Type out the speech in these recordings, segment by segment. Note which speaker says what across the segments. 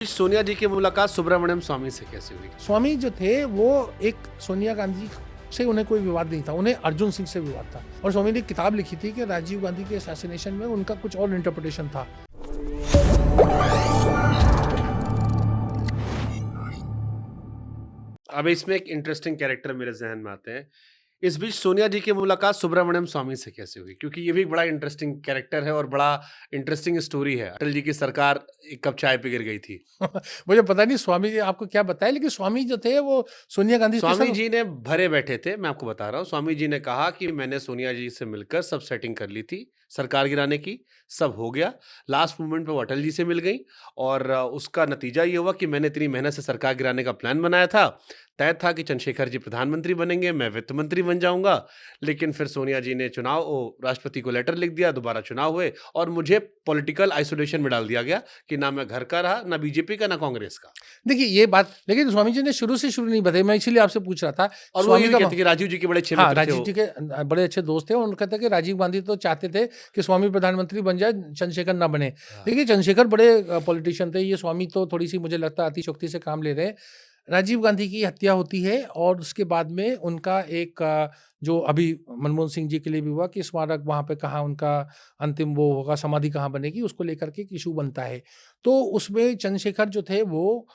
Speaker 1: सोनिया जी की मुलाकात सुब्रमण्यम स्वामी से कैसे हुई?
Speaker 2: स्वामी जो थे वो एक सोनिया गांधी से उन्हें कोई विवाद नहीं था, उन्हें अर्जुन सिंह से विवाद था। और स्वामी ने एक किताब लिखी थी कि राजीव गांधी के असैसिनेशन में उनका कुछ और इंटरप्रिटेशन था।
Speaker 1: अब इसमें एक इंटरेस्टिंग कैरेक्टर मेरे जहन में आते हैं। इस बीच सोनिया जी की मुलाकात सुब्रमण्यम स्वामी से कैसे हुई? क्योंकि ये भी एक बड़ा इंटरेस्टिंग कैरेक्टर है और बड़ा इंटरेस्टिंग स्टोरी है। अटल जी की सरकार एक कप चाय पे गिर गई थी।
Speaker 2: मुझे पता नहीं स्वामी जी आपको क्या बताया, लेकिन स्वामी जो थे वो सोनिया गांधी के
Speaker 1: स्वामी
Speaker 2: साथ
Speaker 1: जी ने भरे बैठे थे, मैं आपको बता रहा हूँ। स्वामी जी ने कहा कि मैंने सोनिया जी से मिलकर सब सेटिंग कर ली थी, सरकार गिराने की, सब हो गया। लास्ट मोमेंट पे वो अटल जी से मिल गईं और उसका नतीजा ये हुआ कि मैंने इतनी मेहनत से सरकार गिराने का प्लान बनाया था। तय था कि चंद्रशेखर जी प्रधानमंत्री बनेंगे, मैं वित्त मंत्री बन जाऊँगा। लेकिन फिर सोनिया जी ने राष्ट्रपति को लेटर लिख दिया, दोबारा चुनाव हुए और मुझे पॉलिटिकल आइसोलेशन में डाल दिया गया कि ना मैं घर का रहा, ना बीजेपी का, ना कांग्रेस का।
Speaker 2: देखिए ये बात, लेकिन स्वामी जी ने शुरू नहीं बताई। मैं इसीलिए आपसे पूछ रहा था।
Speaker 1: और वो ये
Speaker 2: स्वामी
Speaker 1: भी
Speaker 2: का
Speaker 1: कहते हैं कि राजीव जी के बड़े अच्छे
Speaker 2: हाँ,
Speaker 1: मित्र थे
Speaker 2: राजीव
Speaker 1: वो।
Speaker 2: जी के बड़े अच्छे दोस्त थे और उन्होंने कहते हैं कि राजीव गांधी तो चाहते थे कि स्वामी प्रधानमंत्री बन जाए, चंद्रशेखर ना बने।
Speaker 1: हाँ।
Speaker 2: देखिए चंद्रशेखर बड़े पॉलिटिशियन थे, ये स्वामी तो थोड़ी सी मुझे लगता है अतिशयोक्ति से काम ले रहे हैं। राजीव गांधी की हत्या होती है और उसके बाद में उनका एक जो अभी मनमोहन सिंह जी के लिए भी हुआ कि स्मारक वहाँ पे कहाँ उनका अंतिम वो होगा, समाधि कहाँ बनेगी, उसको लेकर के एक इशू बनता है। तो उसमें चंद्रशेखर जो थे वो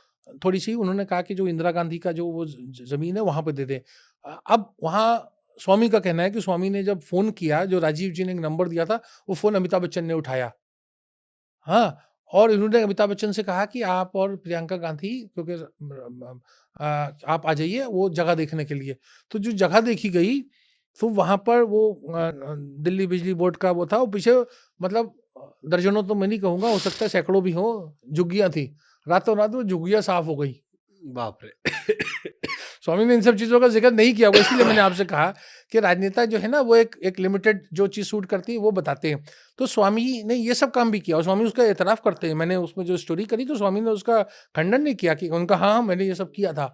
Speaker 2: थोड़ी सी उन्होंने कहा कि जो इंदिरा गांधी का जो वो जमीन है वहाँ पे दे दें। अब वहाँ स्वामी का कहना है कि स्वामी ने जब फ़ोन किया, जो राजीव जी ने एक नंबर दिया था, वो फ़ोन अमिताभ बच्चन ने उठाया। हाँ, और इन्होंने अमिताभ बच्चन से कहा कि आप और प्रियंका गांधी क्योंकि आप आ जाइए वो जगह देखने के लिए। तो जो जगह देखी गई, तो वहाँ पर वो दिल्ली बिजली बोर्ड का वो था, वो पीछे मतलब दर्जनों तो मैं नहीं कहूँगा, हो सकता है सैकड़ों भी हों, झुग्गियाँ थी। रातों-रात वो झुग्गियाँ साफ़ हो गई।
Speaker 1: बाप रे!
Speaker 2: स्वामी ने इन सब चीज़ों का ज़िक्र नहीं किया होगा, इसलिए मैंने आपसे कहा कि राजनेता जो है ना वो एक लिमिटेड जो चीज़ सूट करती है वो बताते हैं। तो स्वामी ने ये सब काम भी किया और स्वामी उसका एतराफ़ करते हैं। मैंने उसमें जो स्टोरी करी तो स्वामी ने उसका खंडन नहीं किया कि उनका हाँ, हाँ, मैंने ये सब किया था।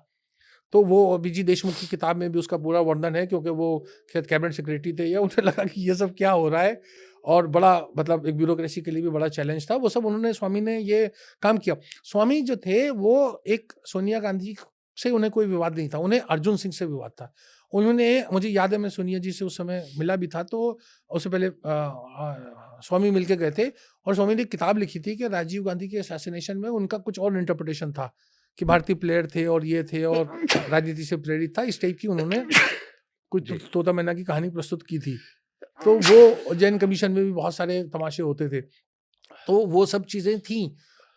Speaker 2: तो वो बीजी देशमुख की किताब में भी उसका पूरा वर्णन है, क्योंकि वो शायद कैबिनेट सेक्रेटरी थे या उन्हें लगा कि ये सब क्या हो रहा है और बड़ा मतलब एक ब्यूरोक्रेसी के लिए भी बड़ा चैलेंज था। वो सब उन्होंने स्वामी ने ये काम किया। स्वामी जो थे वो एक सोनिया गांधी से उन्हें कोई विवाद नहीं था, उन्हें अर्जुन सिंह से विवाद था। उन्होंने मुझे याद है मैं सोनिया जी से उस समय मिला भी था, तो उससे पहले स्वामी मिलके गए थे और स्वामी ने एक किताब लिखी थी कि राजीव गांधी के असैसिनेशन में उनका कुछ और इंटरप्रिटेशन था कि भारतीय प्लेयर थे और ये थे और राजनीति से प्रेरित था, इस टाइप की उन्होंने कुछ
Speaker 1: जी।
Speaker 2: तोता मैना की कहानी प्रस्तुत की थी। तो वो जैन कमीशन में भी बहुत सारे तमाशे होते थे। तो वो सब चीज़ें थीं।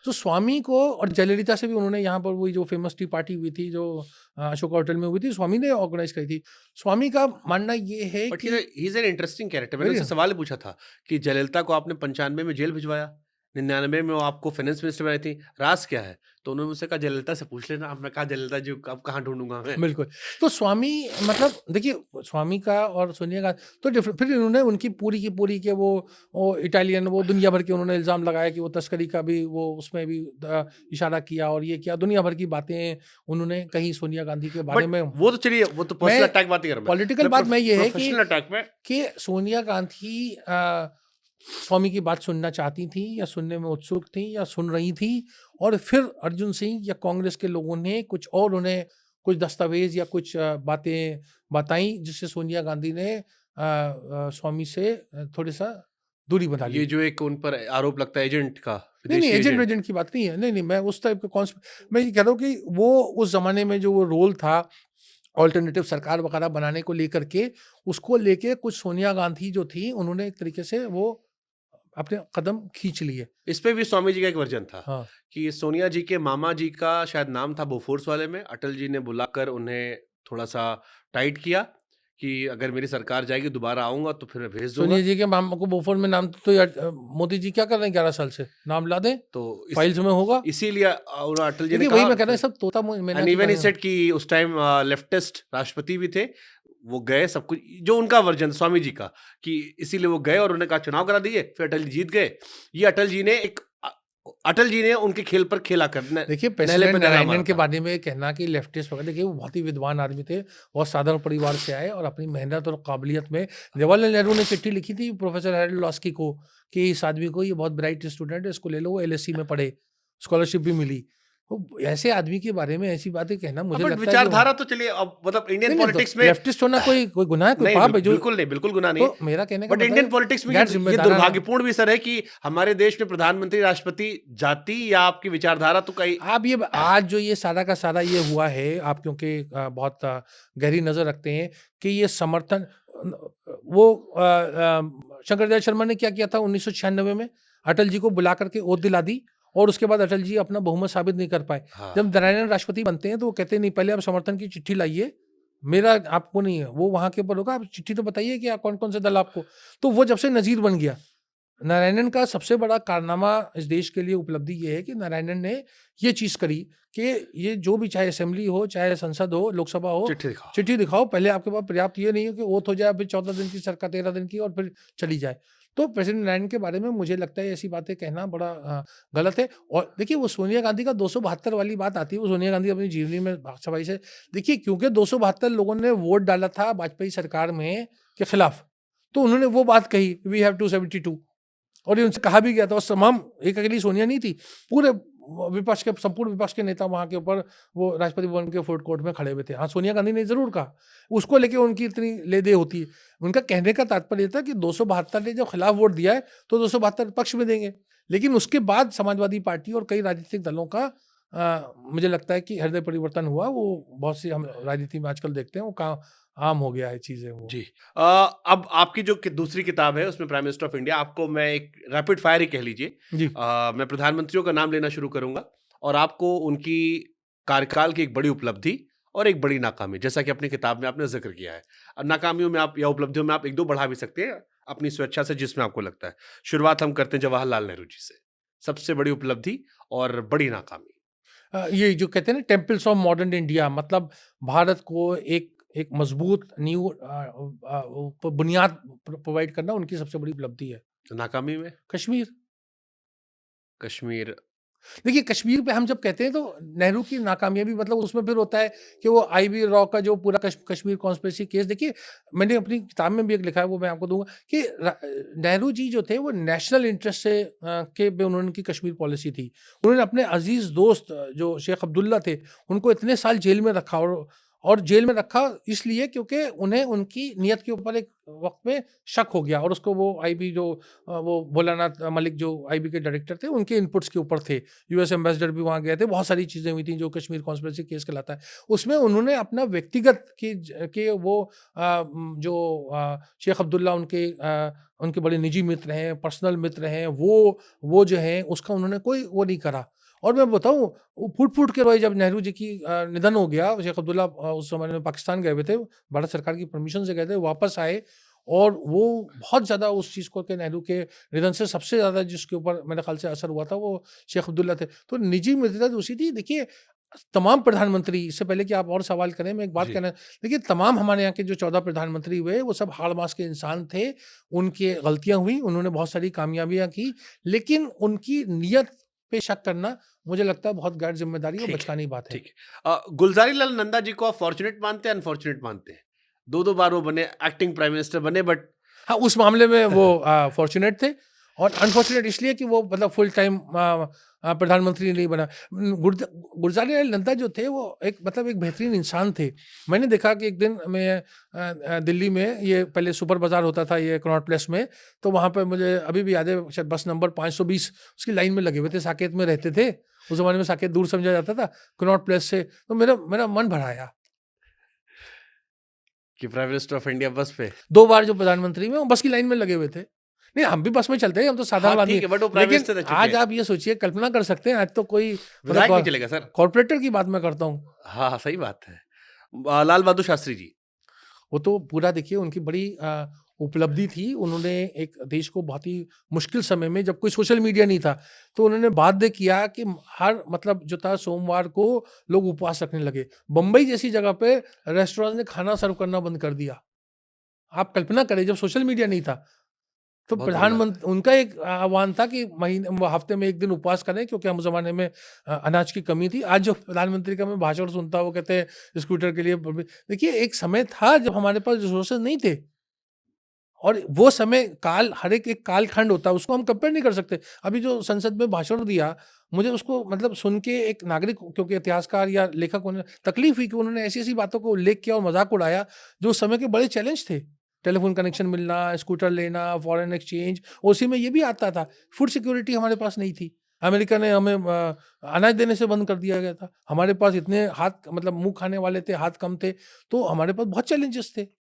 Speaker 2: तो स्वामी को और जयललिता से भी उन्होंने यहाँ पर वही जो फेमस टी पार्टी हुई थी जो अशोका होटल में हुई थी, स्वामी ने ऑर्गेनाइज़ करी थी। स्वामी का मानना ये है
Speaker 1: बट
Speaker 2: कि
Speaker 1: he is an interesting character. मैंने
Speaker 2: वेरी
Speaker 1: उससे सवाल पूछा था कि जयललिता को आपने 95 में जेल भिजवाया, 99 में वो आपको फाइनेंस मिनिस्टर बनाई थी, राज़ क्या है? तो उन्होंने मुझसे कहा जयललिता से पूछ लेना। अब मैं कहा जयललिता जी को अब कहाँ ढूँढूँगा मैं?
Speaker 2: बिल्कुल। तो स्वामी मतलब देखिए स्वामी का और सोनिया का तो डिफरेंट, फिर इन्होंने उनकी पूरी की पूरी के वो इटालियन वो दुनिया भर के उन्होंने इल्ज़ाम लगाया कि वो तस्करी का भी वो उसमें भी इशारा किया और ये किया, दुनिया भर की बातें उन्होंने कही सोनिया गांधी के बारे
Speaker 1: बट
Speaker 2: में।
Speaker 1: वो तो चलिए, वो तो पर्सनल
Speaker 2: मैं
Speaker 1: अटैक बात नहीं कर रहा मैं।
Speaker 2: पॉलिटिकल
Speaker 1: मैं
Speaker 2: बात मैं ये है
Speaker 1: प्रोफेशनल अटैक में
Speaker 2: कि सोनिया गांधी स्वामी की बात सुनना चाहती थी या सुनने में उत्सुक थी या सुन रही थी, और फिर अर्जुन सिंह या कांग्रेस के लोगों ने कुछ और उन्हें कुछ दस्तावेज या कुछ बातें बताई जिससे सोनिया गांधी ने स्वामी से थोड़ा सा दूरी बना ली।
Speaker 1: ये जो एक उन पर आरोप लगता है एजेंट का,
Speaker 2: नहीं नहीं,
Speaker 1: विदेशी
Speaker 2: एजेंट
Speaker 1: एजेंट।
Speaker 2: वेजेंट की बात नहीं है, नहीं नहीं, मैं उस टाइप का मैं ये कह रहा हूँ कि वो उस जमाने में जो वो रोल था ऑल्टरनेटिव सरकार वगैरह बनाने को लेकर के, उसको लेके कुछ सोनिया गांधी जो थी उन्होंने एक तरीके से वो अपने कदम खींच लिए।
Speaker 1: इस पे भी स्वामी जी का एक वर्जन था
Speaker 2: हाँ।
Speaker 1: कि सोनिया जी के मामा जी का शायद नाम था बोफोर्स वाले में। अटल जी ने बुलाकर उन्हें थोड़ा-सा टाइट किया कि अगर मेरी सरकार जाएगी दोबारा आऊँगा तो फिर भेज दूँगा।
Speaker 2: सोनिया जी के मामा को बोफोर्स में नाम तो यार मोदी जी क्या कर रहे हैं 11 साल से? नाम ला दें,
Speaker 1: तो
Speaker 2: फाइल्स में होगा।
Speaker 1: इसीलिए और अटल जी ने
Speaker 2: देखिए वही
Speaker 1: कहा
Speaker 2: मैं कह रहा हूँ,
Speaker 1: फिर।
Speaker 2: सब तोता मैना
Speaker 1: एंड
Speaker 2: की
Speaker 1: इवन ही
Speaker 2: कहानी है।
Speaker 1: सेड कि उस टाइम लेफ्टिस्ट राष्ट्रपति भी थे। वो गए, सब कुछ जो उनका वर्जन स्वामी जी का कि इसीलिए वो गए और उन्होंने कहा चुनाव करा दिए, फिर अटल जी जीत गए। ये अटल जी ने उनके खेल पर खेला कर न
Speaker 2: देखिए
Speaker 1: नहले पे
Speaker 2: प्रेसिडेंट
Speaker 1: नहला
Speaker 2: नारायणन
Speaker 1: मारा
Speaker 2: के
Speaker 1: था।
Speaker 2: बारे में कहना कि लेफ्टिस्ट वगैरह, देखिए वो बहुत ही विद्वान आदमी थे, बहुत साधारण परिवार से आए और अपनी मेहनत और काबिलियत में जवाहरलाल नेहरू ने चिट्ठी लिखी थी प्रोफेसर हैरोल्ड लॉस्की को कि इस आदमी को, ये बहुत ब्राइट स्टूडेंट है, इसको ले लो, वो एलएससी में पढ़े, स्कॉलरशिप भी मिली। वो ऐसे आदमी के बारे में ऐसी बातें कहना मुझे
Speaker 1: बट
Speaker 2: लगता है कि
Speaker 1: विचारधारा तो चलिए अब मतलब इंडियन
Speaker 2: नहीं, नहीं, तो
Speaker 1: पॉलिटिक्स में
Speaker 2: लेफ्टिस्ट होना कोई गुनाह है, कोई
Speaker 1: नहीं
Speaker 2: पाप है जो
Speaker 1: बिल्कुल नहीं, बिल्कुल गुनाह नहीं है।
Speaker 2: तो मेरा कहने का
Speaker 1: बट
Speaker 2: मतलब
Speaker 1: इंडियन
Speaker 2: है
Speaker 1: पॉलिटिक्स में
Speaker 2: गैर
Speaker 1: ये
Speaker 2: ज़िम्मेदाराना
Speaker 1: दुर्भाग्यपूर्ण भी सर है कि हमारे देश में प्रधानमंत्री, राष्ट्रपति जाति या आपकी विचारधारा तो कई
Speaker 2: आप ये आज जो ये सारा का सारा ये हुआ है, आप क्योंकि बहुत गहरी नज़र रखते हैं कि ये समर्थन वो शंकरदयाल शर्मा ने क्या किया था 1996 में? अटल जी को बुला करके ओथ दिला दी और उसके बाद अटल जी अपना बहुमत साबित नहीं कर पाए।
Speaker 1: हाँ,
Speaker 2: जब नारायण राष्ट्रपति बनते हैं तो वो कहते हैं नहीं पहले आप समर्थन की चिट्ठी लाइए, मेरा आपको नहीं है, वो वहाँ के ऊपर होगा, आप चिट्ठी तो बताइए कि कौन-कौन से दल आपको तो वो जब से नज़ीर बन गया। नारायणन का सबसे बड़ा कारनामा इस देश के लिए उपलब्धि ये है कि नारायणन ने ये चीज़ करी कि ये जो भी चाहे असेंबली हो, चाहे संसद हो, लोकसभा हो,
Speaker 1: चिट्ठी दिखाओ।
Speaker 2: चिट्ठी दिखाओ। पहले आपके पास पर्याप्त ये नहीं हो कि ओथ हो जाए, फिर 14 दिन की सरकार 13 दिन की और फिर चली जाए। तो प्रेसिडेंट नारायण के बारे में मुझे लगता है ऐसी बातें कहना बड़ा गलत है। और देखिए वो सोनिया गांधी का 272 वाली बात आती है, वो सोनिया गांधी अपनी जीवनी में सफाई से देखिए क्योंकि 272 लोगों ने वोट डाला था वाजपेयी सरकार में के खिलाफ, तो उन्होंने वो बात कही वी हैव 272 और ये उनसे कहा भी गया था और तमाम एक अकेली सोनिया नहीं थी, पूरे विपक्ष के संपूर्ण विपक्ष के नेता वहाँ के ऊपर वो राष्ट्रपति भवन के फूड कोर्ट में खड़े हुए थे। हाँ, सोनिया गांधी ने ज़रूर कहा, उसको लेके उनकी इतनी ले-दे होती है। उनका कहने का तात्पर्य ये था कि 272 ने जब खिलाफ वोट दिया है, तो 272 पक्ष में देंगे। लेकिन उसके बाद समाजवादी पार्टी और कई राजनीतिक दलों का मुझे लगता है कि हृदय परिवर्तन हुआ। वो बहुत सी हम राजनीति में आजकल देखते हैं, वो का आम हो गया है चीज़ें वो।
Speaker 1: जी। अब आपकी जो दूसरी किताब है उसमें प्राइम मिनिस्टर ऑफ इंडिया आपको मैं एक रैपिड फायर ही कह लीजिए।
Speaker 2: जी।
Speaker 1: मैं प्रधानमंत्रियों का नाम लेना शुरू करूँगा और आपको उनकी कार्यकाल की एक बड़ी उपलब्धि और एक बड़ी नाकामी जैसा कि अपनी किताब में आपने ज़िक्र किया है। नाकामियों में आप या उपलब्धियों में आप 1-2 बढ़ा भी सकते हैं अपनी स्वेच्छा से जिसमें आपको लगता है। शुरुआत हम करते हैं जवाहरलाल नेहरू जी से। सबसे बड़ी उपलब्धि और बड़ी नाकामी।
Speaker 2: ये जो कहते हैं ना टेम्पल्स ऑफ मॉडर्न इंडिया मतलब भारत को एक एक मजबूत नींव बुनियाद प्रोवाइड करना उनकी सबसे बड़ी उपलब्धि है।
Speaker 1: नाकामी में
Speaker 2: कश्मीर
Speaker 1: कश्मीर
Speaker 2: देखिए कश्मीर पे हम जब कहते हैं तो नेहरू की नाकामयाबी मतलब उसमें फिर होता है कि वो आईवी रॉ का जो पूरा कश्मीर कॉन्स्पिरेसी केस देखिए मैंने अपनी किताब में भी एक लिखा है वो मैं आपको दूंगा कि नेहरू जी जो थे वो नेशनल इंटरेस्ट से के पे उन्होंने की कश्मीर पॉलिसी थी। उन्होंने अपने अजीज दोस्त जो शेख अब्दुल्ला थे उनको इतने साल जेल में रखा और जेल में रखा इसलिए क्योंकि उन्हें उनकी नीयत के ऊपर एक वक्त में शक हो गया और उसको वो आईबी जो वो भोलानाथ मलिक जो आईबी के डायरेक्टर थे उनके इनपुट्स के ऊपर थे। यूएस एम्बेसडर भी वहाँ गए थे, बहुत सारी चीज़ें हुई थी जो कश्मीर कॉन्स्पिरेसी केस कहलाता है। उसमें उन्होंने अपना व्यक्तिगत कि वो शेख अब्दुल्ला उनके बड़े निजी मित्र हैं, पर्सनल मित्र हैं, वो जो हैं उसका उन्होंने कोई वो नहीं करा। और मैं बताऊँ वो फूट-फूट के रोए जब नेहरू जी की निधन हो गया, शेख अब्दुल्ला उस समय में पाकिस्तान गए हुए थे, भारत सरकार की परमिशन से गए थे, वापस आए और वो बहुत ज़्यादा उस चीज़ को कि नेहरू के निधन से सबसे ज़्यादा जिसके ऊपर मेरे ख़्याल से असर हुआ था वो शेख अब्दुल्ला थे। तो निजी मित्रता दूसरी थी। देखिए तमाम प्रधानमंत्री इससे पहले कि आप और सवाल करें मैं एक बात
Speaker 1: जी।
Speaker 2: कहना देखिए तमाम हमारे यहाँ के जो 14 प्रधानमंत्री हुए वो सब हाड़ मास के इंसान थे। उनकी गलतियाँ हुई, उन्होंने बहुत सारी कामयाबियाँ की, लेकिन उनकी नीयत पे शक करना मुझे लगता है बहुत गैर ज़िम्मेदारी और
Speaker 1: ठीक है,
Speaker 2: बचकानी बात है।
Speaker 1: ठीक है। गुलज़ारी लाल नंदा जी को आप फॉर्च्यूनेट मानते हैं, अनफॉर्च्यूनेट मानते हैं? 2-2 बार वो बने, एक्टिंग प्राइम मिनिस्टर बने बट
Speaker 2: हाँ, उस मामले में वो फॉर्च्यूनेट थे और अनफॉर्च्यूनेट इसलिए कि वो मतलब फुल टाइम प्रधानमंत्री नहीं बना। गुलज़ारी लाल नंदा जो थे वो एक मतलब एक बेहतरीन इंसान थे। मैंने देखा कि एक दिन मैं दिल्ली में ये पहले सुपर बाज़ार होता था ये कनॉट प्लेस में, तो वहाँ पे मुझे अभी भी याद है शायद बस नंबर 520 उसकी लाइन में लगे हुए थे, साकेत में रहते थे। उस ज़माने में साकेत दूर समझा जाता था कनॉट प्लेस से, तो मेरा मेरा मन भर आया।
Speaker 1: कि प्राइम मिनिस्टर ऑफ इंडिया बस पे?
Speaker 2: 2 बार जो प्रधानमंत्री में वो बस की लाइन में लगे हुए थे। नहीं, हम भी बस में चलते हैं, हम तो
Speaker 1: हाँ,
Speaker 2: साधारण आदमी
Speaker 1: ठीक है बट वो
Speaker 2: हैं।
Speaker 1: प्राइम
Speaker 2: लेकिन
Speaker 1: मिनिस्टर रह चुके
Speaker 2: आज
Speaker 1: हैं।
Speaker 2: आप ये सोचिए, कल्पना कर सकते हैं, आज तो कोई मतलब
Speaker 1: विधायक नहीं चलेगा सर।
Speaker 2: कॉर्पोरेटर की बात मैं करता हूँ।
Speaker 1: हाँ, हाँ, सही बात है। लाल बहादुर शास्त्री जी।
Speaker 2: वो तो पूरा देखिए उनकी बड़ी उपलब्धि थी। उन्होंने एक देश को बहुत ही मुश्किल समय में जब कोई सोशल मीडिया नहीं था, तो उन्होंने बाध्य किया कि हर मतलब जो था सोमवार को लोग उपवास रखने लगे। बम्बई जैसी जगह पे रेस्टोरेंट ने खाना सर्व करना बंद कर दिया। आप कल्पना करें जब सोशल मीडिया नहीं था। तो
Speaker 1: बहुत बड़ी बात है।
Speaker 2: प्रधानमंत्री उनका एक आह्वान था कि महीने वो हफ्ते में 1 दिन उपवास करें क्योंकि हम ज़माने में अनाज की कमी थी। आज जो प्रधानमंत्री का मैं भाषण सुनता हूँ, वो कहते हैं स्कूटर के लिए देखिए एक समय था जब हमारे पास रिसोर्सेज़ नहीं थे और वो समय काल हर एक कालखंड होता है, उसको हम कंपेयर नहीं कर सकते। अभी जो संसद में भाषण दिया, मुझे उसको मतलब सुन के एक नागरिक, क्योंकि इतिहासकार या लेखक होने तकलीफ हुई कि उन्होंने ऐसी-ऐसी बातों को उल्लेख किया और मज़ाक उड़ाया, जो उस समय के बड़े चैलेंज थे। टेलीफ़ोन कनेक्शन मिलना, स्कूटर लेना, फ़ॉरेन एक्सचेंज, उसी में ये भी आता था। फूड सिक्योरिटी हमारे पास नहीं थी। अमेरिका ने हमें अनाज देने से बंद कर दिया गया था। हमारे पास इतने हाथ मतलब मुँह खाने वाले थे, हाथ कम थे, तो हमारे पास बहुत चैलेंजेस थे।